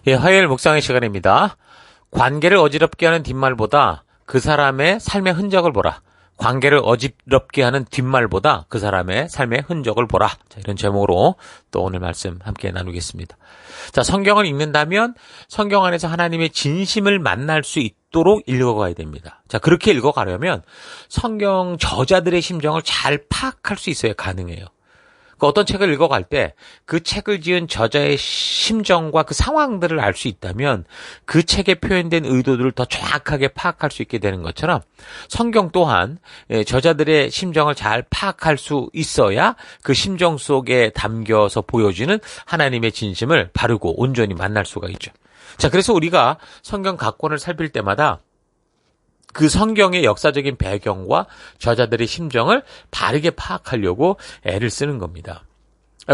예, 화요일 묵상의 시간입니다. 관계를 어지럽게 하는 뒷말보다 그 사람의 삶의 흔적을 보라. 관계를 어지럽게 하는 뒷말보다 그 사람의 삶의 흔적을 보라. 자, 이런 제목으로 또 오늘 말씀 함께 나누겠습니다. 자, 성경을 읽는다면 성경 안에서 하나님의 진심을 만날 수 있도록 읽어가야 됩니다. 자, 그렇게 읽어가려면 성경 저자들의 심정을 잘 파악할 수 있어야 가능해요. 어떤 책을 읽어갈 때 그 책을 지은 저자의 심정과 그 상황들을 알 수 있다면 그 책에 표현된 의도들을 더 정확하게 파악할 수 있게 되는 것처럼 성경 또한 저자들의 심정을 잘 파악할 수 있어야 그 심정 속에 담겨서 보여지는 하나님의 진심을 바르고 온전히 만날 수가 있죠. 자, 그래서 우리가 성경 각권을 살필 때마다 그 성경의 역사적인 배경과 저자들의 심정을 바르게 파악하려고 애를 쓰는 겁니다.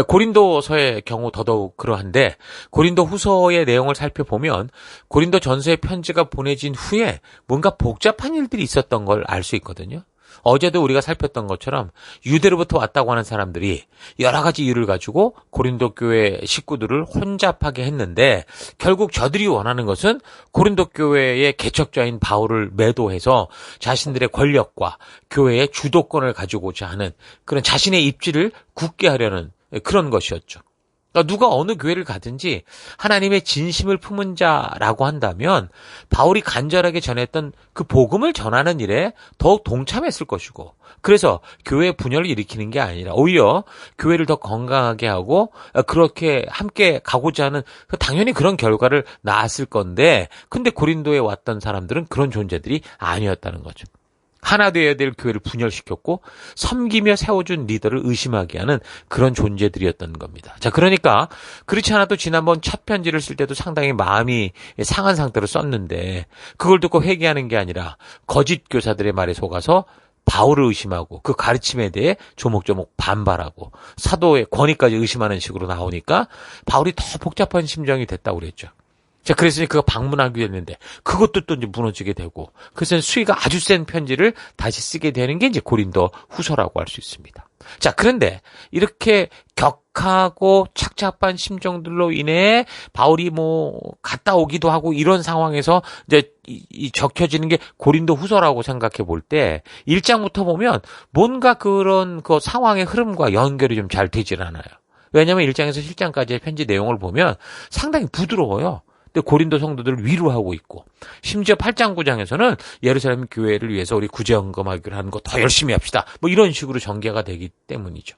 고린도서의 경우 더더욱 그러한데 고린도 후서의 내용을 살펴보면 고린도 전서의 편지가 보내진 후에 뭔가 복잡한 일들이 있었던 걸 알 수 있거든요. 어제도 우리가 살폈던 것처럼 유대로부터 왔다고 하는 사람들이 여러 가지 이유를 가지고 고린도 교회 식구들을 혼잡하게 했는데 결국 저들이 원하는 것은 고린도 교회의 개척자인 바울을 매도해서 자신들의 권력과 교회의 주도권을 가지고자 하는 그런 자신의 입지를 굳게 하려는 그런 것이었죠. 그러니까 누가 어느 교회를 가든지 하나님의 진심을 품은 자라고 한다면 바울이 간절하게 전했던 그 복음을 전하는 일에 더욱 동참했을 것이고 그래서 교회 분열을 일으키는 게 아니라 오히려 교회를 더 건강하게 하고 그렇게 함께 가고자 하는 당연히 그런 결과를 낳았을 건데 근데 고린도에 왔던 사람들은 그런 존재들이 아니었다는 거죠. 하나 되어야 될 교회를 분열시켰고 섬기며 세워준 리더를 의심하게 하는 그런 존재들이었던 겁니다. 자, 그러니까 그렇지 않아도 지난번 첫 편지를 쓸 때도 상당히 마음이 상한 상태로 썼는데 그걸 듣고 회개하는 게 아니라 거짓 교사들의 말에 속아서 바울을 의심하고 그 가르침에 대해 조목조목 반발하고 사도의 권위까지 의심하는 식으로 나오니까 바울이 더 복잡한 심정이 됐다고 그랬죠. 자, 그래서 그가 방문하기로 했는데 그것도 또 이제 무너지게 되고 그래서 수위가 아주 센 편지를 다시 쓰게 되는 게 이제 고린도 후서라고 할 수 있습니다. 자, 그런데 이렇게 격하고 착잡한 심정들로 인해 바울이 갔다 오기도 하고 이런 상황에서 이제 이 적혀지는 게 고린도 후서라고 생각해 볼 때 1장부터 보면 뭔가 그런 그 상황의 흐름과 연결이 좀 잘 되질 않아요. 왜냐하면 1장에서 7장까지의 편지 내용을 보면 상당히 부드러워요. 근데 고린도 성도들을 위로하고 있고 심지어 8장 9장에서는 예루살렘 교회를 위해서 우리 구제헌금하기로 하는 거 더 열심히 합시다. 이런 식으로 전개가 되기 때문이죠.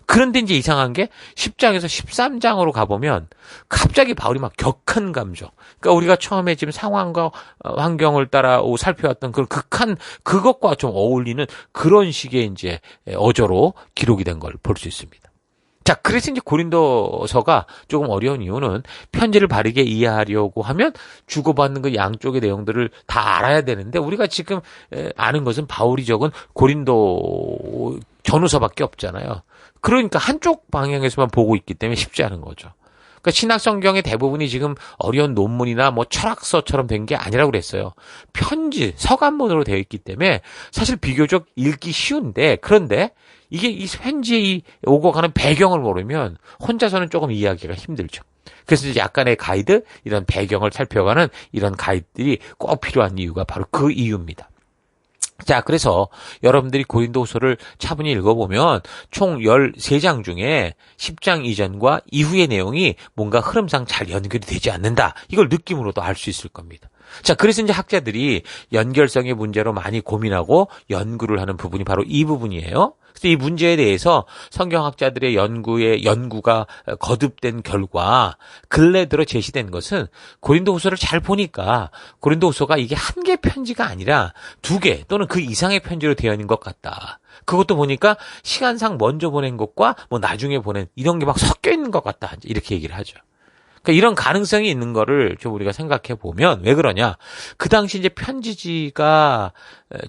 그런데 이제 이상한 게 10장에서 13장으로 가보면 갑자기 바울이 막 격한 감정. 그러니까 우리가 처음에 지금 상황과 환경을 따라 살펴왔던 그런 극한 그것과 좀 어울리는 그런 식의 이제 어조로 기록이 된 걸 볼 수 있습니다. 자, 그래서 이제 고린도서가 조금 어려운 이유는 편지를 바르게 이해하려고 하면 주고받는 그 양쪽의 내용들을 다 알아야 되는데 우리가 지금 아는 것은 바울이 적은 고린도 전후서밖에 없잖아요. 그러니까 한쪽 방향에서만 보고 있기 때문에 쉽지 않은 거죠. 그러니까 신학 성경의 대부분이 지금 어려운 논문이나 철학서처럼 된 게 아니라고 그랬어요. 편지, 서간문으로 되어 있기 때문에 사실 비교적 읽기 쉬운데 그런데 이게 이 편지에 오고 가는 배경을 모르면 혼자서는 조금 이해하기가 힘들죠. 그래서 이제 약간의 가이드, 이런 배경을 살펴가는 이런 가이드들이 꼭 필요한 이유가 바로 그 이유입니다. 자, 그래서 여러분들이 고린도후서를 차분히 읽어보면 총 13장 중에 10장 이전과 이후의 내용이 뭔가 흐름상 잘 연결이 되지 않는다. 이걸 느낌으로도 알 수 있을 겁니다. 자, 그래서 이제 학자들이 연결성의 문제로 많이 고민하고 연구를 하는 부분이 바로 이 부분이에요. 그래서 이 문제에 대해서 성경학자들의 연구가 거듭된 결과 근래 들어 제시된 것은 고린도후서를 잘 보니까 고린도후서가 이게 한 개 편지가 아니라 2개 또는 그 이상의 편지로 되어 있는 것 같다. 그것도 보니까 시간상 먼저 보낸 것과 나중에 보낸 이런 게 막 섞여 있는 것 같다. 이렇게 얘기를 하죠. 그러니까 이런 가능성이 있는 거를 좀 우리가 생각해 보면 왜 그러냐? 그 당시 이제 편지지가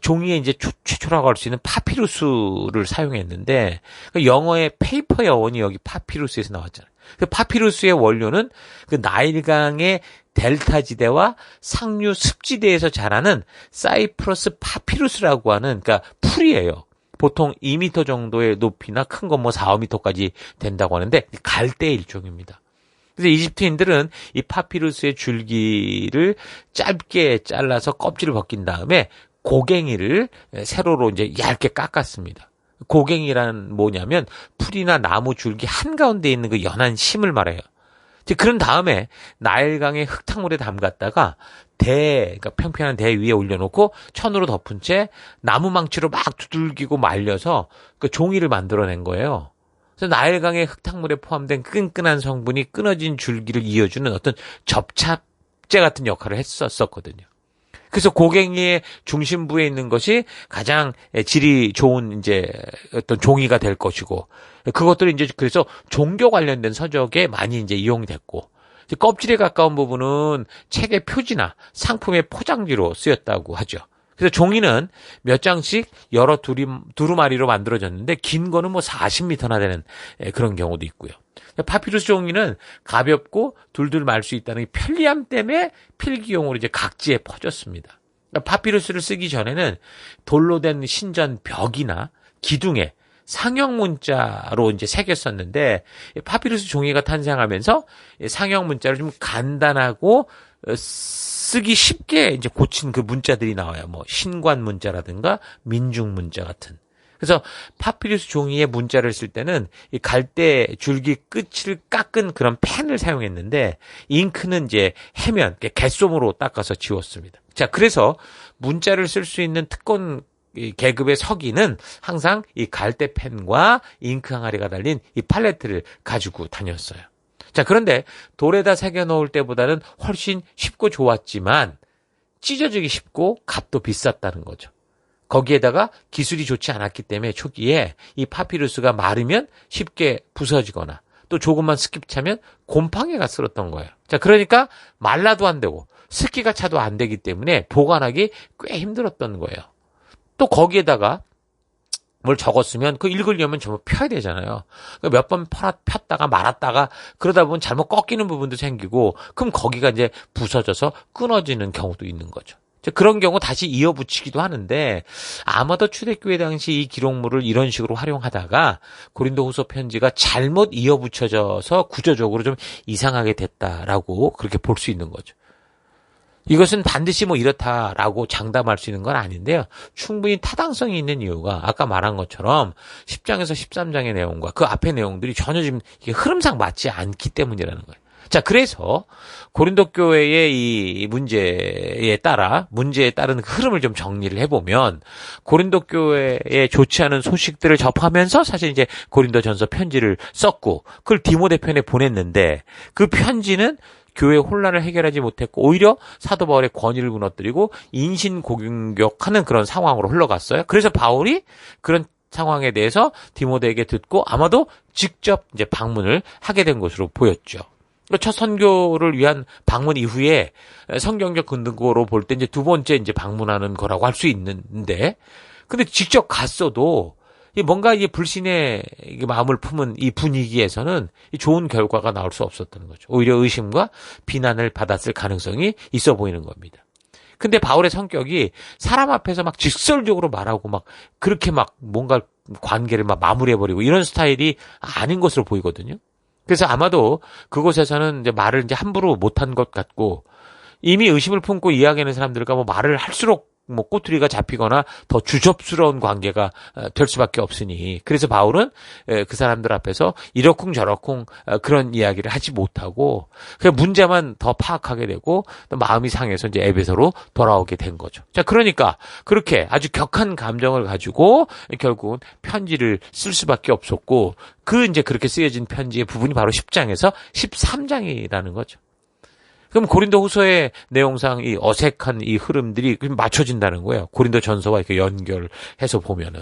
종이에 이제 최초라고 할 수 있는 파피루스를 사용했는데 그 영어의 페이퍼의 어원이 여기 파피루스에서 나왔잖아요. 그 파피루스의 원료는 그 나일강의 델타 지대와 상류 습지대에서 자라는 사이프러스 파피루스라고 하는 그러니까 풀이에요. 보통 2m 정도의 높이나 큰 건 4, 5m까지 된다고 하는데 갈대의 일종입니다. 그래서 이집트인들은 이 파피루스의 줄기를 짧게 잘라서 껍질을 벗긴 다음에 고갱이를 세로로 이제 얇게 깎았습니다. 고갱이란 뭐냐면 풀이나 나무 줄기 한가운데 있는 그 연한 심을 말해요. 그런 다음에 나일강의 흙탕물에 담갔다가 그러니까 평평한 대 위에 올려놓고 천으로 덮은 채 나무망치로 막 두들기고 말려서 그 종이를 만들어낸 거예요. 그래서 나일강의 흙탕물에 포함된 끈끈한 성분이 끊어진 줄기를 이어주는 어떤 접착제 같은 역할을 했었거든요. 그래서 고갱이의 중심부에 있는 것이 가장 질이 좋은 이제 어떤 종이가 될 것이고, 그것들이 이제 그래서 종교 관련된 서적에 많이 이제 이용됐고, 껍질에 가까운 부분은 책의 표지나 상품의 포장지로 쓰였다고 하죠. 그래서 종이는 몇 장씩 여러 두루마리로 만들어졌는데 긴 거는 뭐 40m나 되는 그런 경우도 있고요. 파피루스 종이는 가볍고 둘둘 말 수 있다는 편리함 때문에 필기용으로 이제 각지에 퍼졌습니다. 파피루스를 쓰기 전에는 돌로 된 신전 벽이나 기둥에 상형 문자로 이제 새겼었는데 파피루스 종이가 탄생하면서 상형 문자를 좀 간단하고 쓰기 쉽게 이제 고친 그 문자들이 나와요. 뭐 신관 문자라든가 민중 문자 같은. 그래서 파피루스 종이에 문자를 쓸 때는 이 갈대 줄기 끝을 깎은 그런 펜을 사용했는데 잉크는 이제 해면, 갯솜으로 닦아서 지웠습니다. 자, 그래서 문자를 쓸 수 있는 특권 계급의 서기는 항상 이 갈대 펜과 잉크 항아리가 달린 이 팔레트를 가지고 다녔어요. 자, 그런데 돌에다 새겨 놓을 때보다는 훨씬 쉽고 좋았지만 찢어지기 쉽고 값도 비쌌다는 거죠. 거기에다가 기술이 좋지 않았기 때문에 초기에 이 파피루스가 마르면 쉽게 부서지거나 또 조금만 습기 차면 곰팡이가 쓸었던 거예요. 자, 그러니까 말라도 안 되고 습기가 차도 안 되기 때문에 보관하기 꽤 힘들었던 거예요. 또 거기에다가 뭘 적었으면 그 읽으려면 전부 펴야 되잖아요. 몇 번 폈다가 말았다가 그러다 보면 잘못 꺾이는 부분도 생기고 그럼 거기가 이제 부서져서 끊어지는 경우도 있는 거죠. 그런 경우 다시 이어붙이기도 하는데 아마도 초대교회 당시 이 기록물을 이런 식으로 활용하다가 고린도후서 편지가 잘못 이어붙여져서 구조적으로 좀 이상하게 됐다라고 그렇게 볼 수 있는 거죠. 이것은 반드시 뭐 이렇다라고 장담할 수 있는 건 아닌데요. 충분히 타당성이 있는 이유가 아까 말한 것처럼 10장에서 13장의 내용과 그 앞의 내용들이 전혀 지금 이게 흐름상 맞지 않기 때문이라는 거예요. 자, 그래서 고린도 교회의 이 문제에 따른 그 흐름을 좀 정리를 해보면 고린도 교회에 좋지 않은 소식들을 접하면서 사실 이제 고린도전서 편지를 썼고 그걸 디모데편에 보냈는데 그 편지는 교회 혼란을 해결하지 못했고 오히려 사도 바울의 권위를 무너뜨리고 인신공격하는 그런 상황으로 흘러갔어요. 그래서 바울이 그런 상황에 대해서 디모데에게 듣고 아마도 직접 이제 방문을 하게 된 것으로 보였죠. 첫 선교를 위한 방문 이후에 성경적 근거로 볼 때 이제 두 번째 이제 방문하는 거라고 할 수 있는데, 근데 직접 갔어도 뭔가 이 불신의 마음을 품은 이 분위기에서는 좋은 결과가 나올 수 없었던 거죠. 오히려 의심과 비난을 받았을 가능성이 있어 보이는 겁니다. 근데 바울의 성격이 사람 앞에서 막 직설적으로 말하고 막 그렇게 막 뭔가 관계를 막 마무리해버리고 이런 스타일이 아닌 것으로 보이거든요. 그래서 아마도 그곳에서는 이제 말을 이제 함부로 못한 것 같고 이미 의심을 품고 이야기하는 사람들과 뭐 말을 할수록 뭐 꼬투리가 잡히거나 더 주접스러운 관계가 될 수밖에 없으니 그래서 바울은 그 사람들 앞에서 이러쿵 저러쿵 그런 이야기를 하지 못하고 그냥 문제만 더 파악하게 되고 또 마음이 상해서 이제 에베소로 돌아오게 된 거죠. 자, 그러니까 그렇게 아주 격한 감정을 가지고 결국은 편지를 쓸 수밖에 없었고 그 이제 그렇게 쓰여진 편지의 부분이 바로 10장에서 13장이라는 거죠. 그럼 고린도 후서의 내용상 이 어색한 이 흐름들이 맞춰진다는 거예요. 고린도 전서와 이렇게 연결해서 보면은.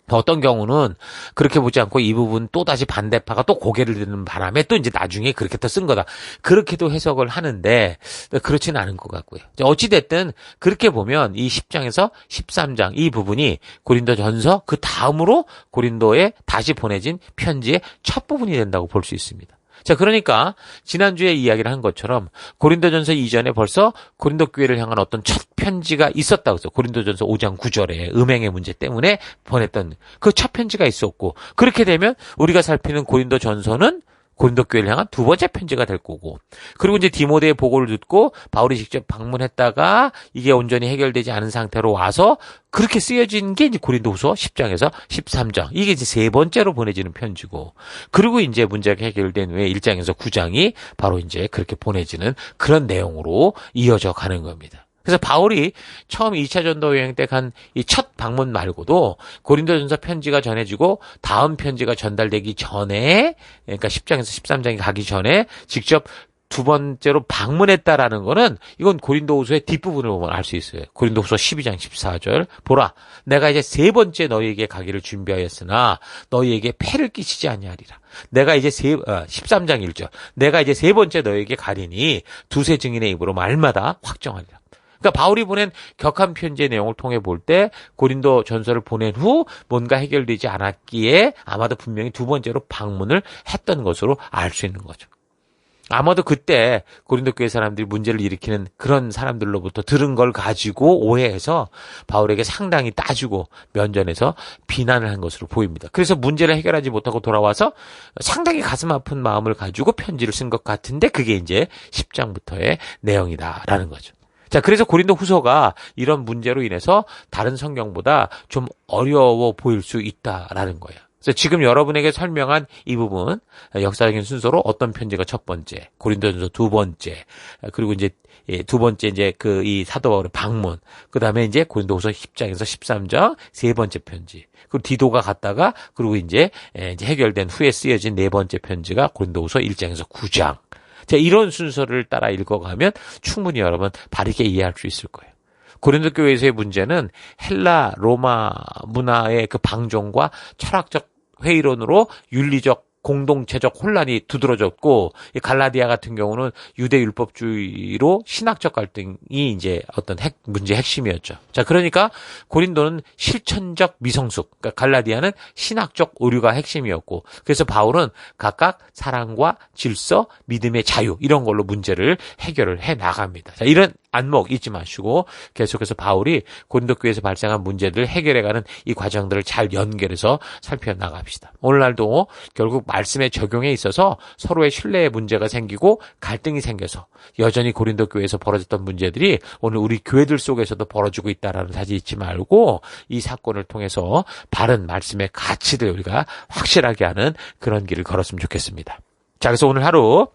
어떤 경우는 그렇게 보지 않고 이 부분 또다시 반대파가 또 고개를 드는 바람에 또 이제 나중에 그렇게 또 쓴 거다. 그렇게도 해석을 하는데 그렇지는 않은 것 같고요. 어찌됐든 그렇게 보면 이 10장에서 13장 이 부분이 고린도 전서 그 다음으로 고린도에 다시 보내진 편지의 첫 부분이 된다고 볼 수 있습니다. 자, 그러니까 지난주에 이야기를 한 것처럼 고린도전서 이전에 벌써 고린도 교회를 향한 어떤 첫 편지가 있었다고 해서 고린도전서 5장 9절에 음행의 문제 때문에 보냈던 그 첫 편지가 있었고 그렇게 되면 우리가 살피는 고린도전서는 고린도 교회를 향한 두 번째 편지가 될 거고, 그리고 이제 디모데의 보고를 듣고 바울이 직접 방문했다가 이게 온전히 해결되지 않은 상태로 와서 그렇게 쓰여진 게 이제 고린도후서 10장에서 13장. 이게 이제 세 번째로 보내지는 편지고, 그리고 이제 문제가 해결된 후에 1장에서 9장이 바로 이제 그렇게 보내지는 그런 내용으로 이어져 가는 겁니다. 그래서 바울이 처음 2차 전도 여행 때 간 이 첫 방문 말고도 고린도전서 편지가 전해지고 다음 편지가 전달되기 전에, 그러니까 10장에서 13장이 가기 전에 직접 두 번째로 방문했다라는 거는 이건 고린도후서의 뒷부분을 보면 알 수 있어요. 고린도후서 12장 14절. 보라, 내가 이제 세 번째 너희에게 가기를 준비하였으나 너희에게 폐를 끼치지 아니하리라. 내가 이제 13장 1절. 내가 이제 세 번째 너희에게 가리니 두세 증인의 입으로 말마다 확정하리라. 그러니까 바울이 보낸 격한 편지의 내용을 통해 볼 때 고린도 전서를 보낸 후 뭔가 해결되지 않았기에 아마도 분명히 두 번째로 방문을 했던 것으로 알 수 있는 거죠. 아마도 그때 고린도 교회 사람들이 문제를 일으키는 그런 사람들로부터 들은 걸 가지고 오해해서 바울에게 상당히 따지고 면전에서 비난을 한 것으로 보입니다. 그래서 문제를 해결하지 못하고 돌아와서 상당히 가슴 아픈 마음을 가지고 편지를 쓴 것 같은데 그게 이제 10장부터의 내용이다라는 거죠. 자, 그래서 고린도 후서가 이런 문제로 인해서 다른 성경보다 좀 어려워 보일 수 있다라는 거예요. 그래서 지금 여러분에게 설명한 이 부분, 역사적인 순서로 어떤 편지가 첫 번째, 고린도전서 두 번째, 그리고 이제 두 번째 이제 이 사도 바울의 방문, 그 다음에 이제 고린도후서 10장에서 13장 세 번째 편지, 그리고 디도가 갔다가 그리고 이제 해결된 후에 쓰여진 네 번째 편지가 고린도후서 1장에서 9장. 자, 이런 순서를 따라 읽어가면 충분히 여러분 바르게 이해할 수 있을 거예요. 고린도 교회에서의 문제는 헬라 로마 문화의 그 방종과 철학적 회의론으로 윤리적 공동체적 혼란이 두드러졌고, 갈라디아 같은 경우는 유대 율법주의로 신학적 갈등이 이제 어떤 문제의 핵심이었죠. 자, 그러니까 고린도는 실천적 미성숙, 그러니까 갈라디아는 신학적 오류가 핵심이었고, 그래서 바울은 각각 사랑과 질서, 믿음의 자유 이런 걸로 문제를 해결을 해 나갑니다. 자, 이런 안목 잊지 마시고 계속해서 바울이 고린도 교회에서 발생한 문제들을 해결해가는 이 과정들을 잘 연결해서 살펴나갑시다. 오늘날도 결국 말씀의 적용에 있어서 서로의 신뢰의 문제가 생기고 갈등이 생겨서 여전히 고린도 교회에서 벌어졌던 문제들이 오늘 우리 교회들 속에서도 벌어지고 있다는 사실 잊지 말고 이 사건을 통해서 바른 말씀의 가치를 우리가 확실하게 하는 그런 길을 걸었으면 좋겠습니다. 자, 그래서 오늘 하루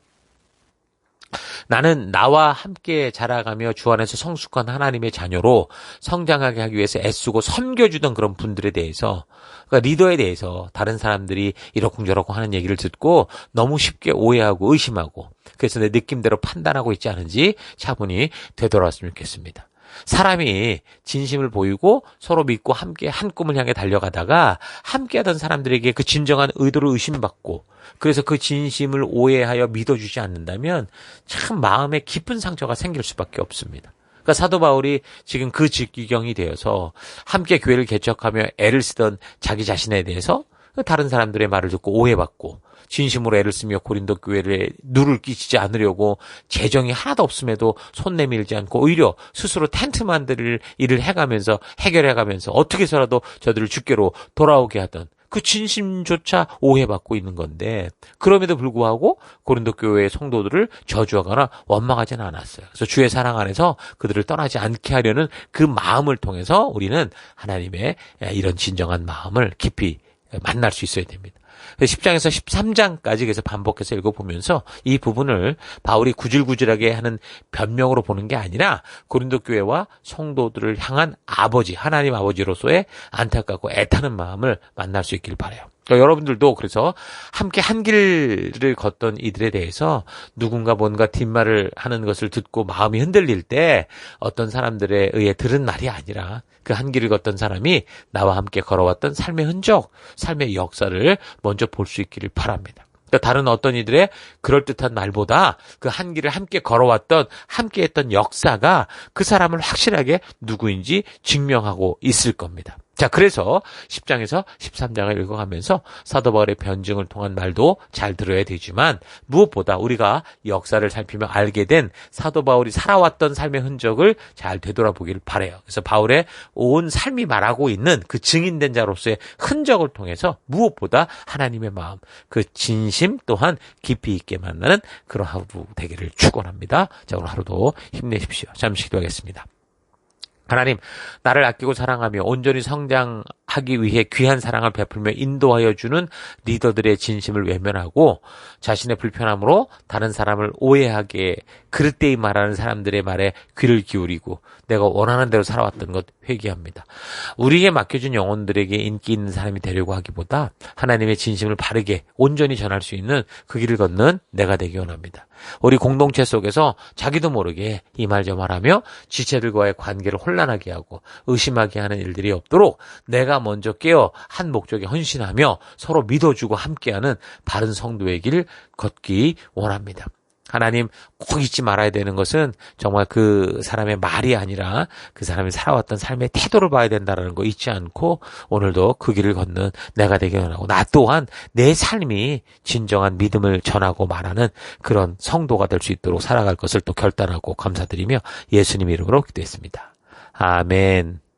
나는 나와 함께 자라가며 주 안에서 성숙한 하나님의 자녀로 성장하게 하기 위해서 애쓰고 섬겨주던 그런 분들에 대해서, 그러니까 리더에 대해서 다른 사람들이 이러쿵저러쿵 하는 얘기를 듣고 너무 쉽게 오해하고 의심하고 그래서 내 느낌대로 판단하고 있지 않은지 차분히 되돌아왔으면 좋겠습니다. 사람이 진심을 보이고 서로 믿고 함께 한 꿈을 향해 달려가다가 함께하던 사람들에게 그 진정한 의도를 의심받고 그래서 그 진심을 오해하여 믿어주지 않는다면 참 마음에 깊은 상처가 생길 수밖에 없습니다. 그러니까 사도 바울이 지금 그 직기경이 되어서 함께 교회를 개척하며 애를 쓰던 자기 자신에 대해서 다른 사람들의 말을 듣고 오해받고 진심으로 애를 쓰며 고린도 교회에 누를 끼치지 않으려고 재정이 하나도 없음에도 손 내밀지 않고 오히려 스스로 텐트 만들 일을 해가면서 해결해가면서 어떻게 해서라도 저들을 주께로 돌아오게 하던 그 진심조차 오해받고 있는 건데 그럼에도 불구하고 고린도 교회의 성도들을 저주하거나 원망하지는 않았어요. 그래서 주의 사랑 안에서 그들을 떠나지 않게 하려는 그 마음을 통해서 우리는 하나님의 이런 진정한 마음을 깊이 만날 수 있어야 됩니다. 10장에서 13장까지 계속 반복해서 읽어보면서 이 부분을 바울이 구질구질하게 하는 변명으로 보는 게 아니라 고린도 교회와 성도들을 향한 아버지, 하나님 아버지로서의 안타깝고 애타는 마음을 만날 수 있길 바라요. 그러니까 여러분들도 그래서 함께 한 길을 걷던 이들에 대해서 누군가 뭔가 뒷말을 하는 것을 듣고 마음이 흔들릴 때 어떤 사람들에 의해 들은 말이 아니라 그 한 길을 걷던 사람이 나와 함께 걸어왔던 삶의 흔적, 삶의 역사를 먼저 볼 수 있기를 바랍니다. 그러니까 다른 어떤 이들의 그럴듯한 말보다 그 한 길을 함께 걸어왔던, 함께 했던 역사가 그 사람을 확실하게 누구인지 증명하고 있을 겁니다. 자, 그래서 10장에서 13장을 읽어가면서 사도 바울의 변증을 통한 말도 잘 들어야 되지만 무엇보다 우리가 역사를 살피며 알게 된 사도 바울이 살아왔던 삶의 흔적을 잘 되돌아보기를 바라요. 그래서 바울의 온 삶이 말하고 있는 그 증인된 자로서의 흔적을 통해서 무엇보다 하나님의 마음, 그 진심 또한 깊이 있게 만나는 그런 하루 되기를 축원합니다. 자, 오늘 하루도 힘내십시오. 잠시 기도하겠습니다. 하나님, 나를 아끼고 사랑하며 온전히 성장하기 위해 귀한 사랑을 베풀며 인도하여 주는 리더들의 진심을 외면하고 자신의 불편함으로 다른 사람을 오해하게 그릇되이 말하는 사람들의 말에 귀를 기울이고 내가 원하는 대로 살아왔던 것 회개합니다. 우리에게 맡겨진 영혼들에게 인기 있는 사람이 되려고 하기보다 하나님의 진심을 바르게 온전히 전할 수 있는 그 길을 걷는 내가 되기 원합니다. 우리 공동체 속에서 자기도 모르게 이 말 저 말하며 지체들과의 관계를 혼란하게 하고 의심하게 하는 일들이 없도록 내가 먼저 깨어 한 목적에 헌신하며 서로 믿어주고 함께하는 바른 성도의 길 걷기 원합니다. 하나님, 꼭 잊지 말아야 되는 것은 정말 그 사람의 말이 아니라 그 사람이 살아왔던 삶의 태도를 봐야 된다는 거 잊지 않고 오늘도 그 길을 걷는 내가 되게 원하고 나 또한 내 삶이 진정한 믿음을 전하고 말하는 그런 성도가 될 수 있도록 살아갈 것을 또 결단하고 감사드리며 예수님 이름으로 기도했습니다. 아멘.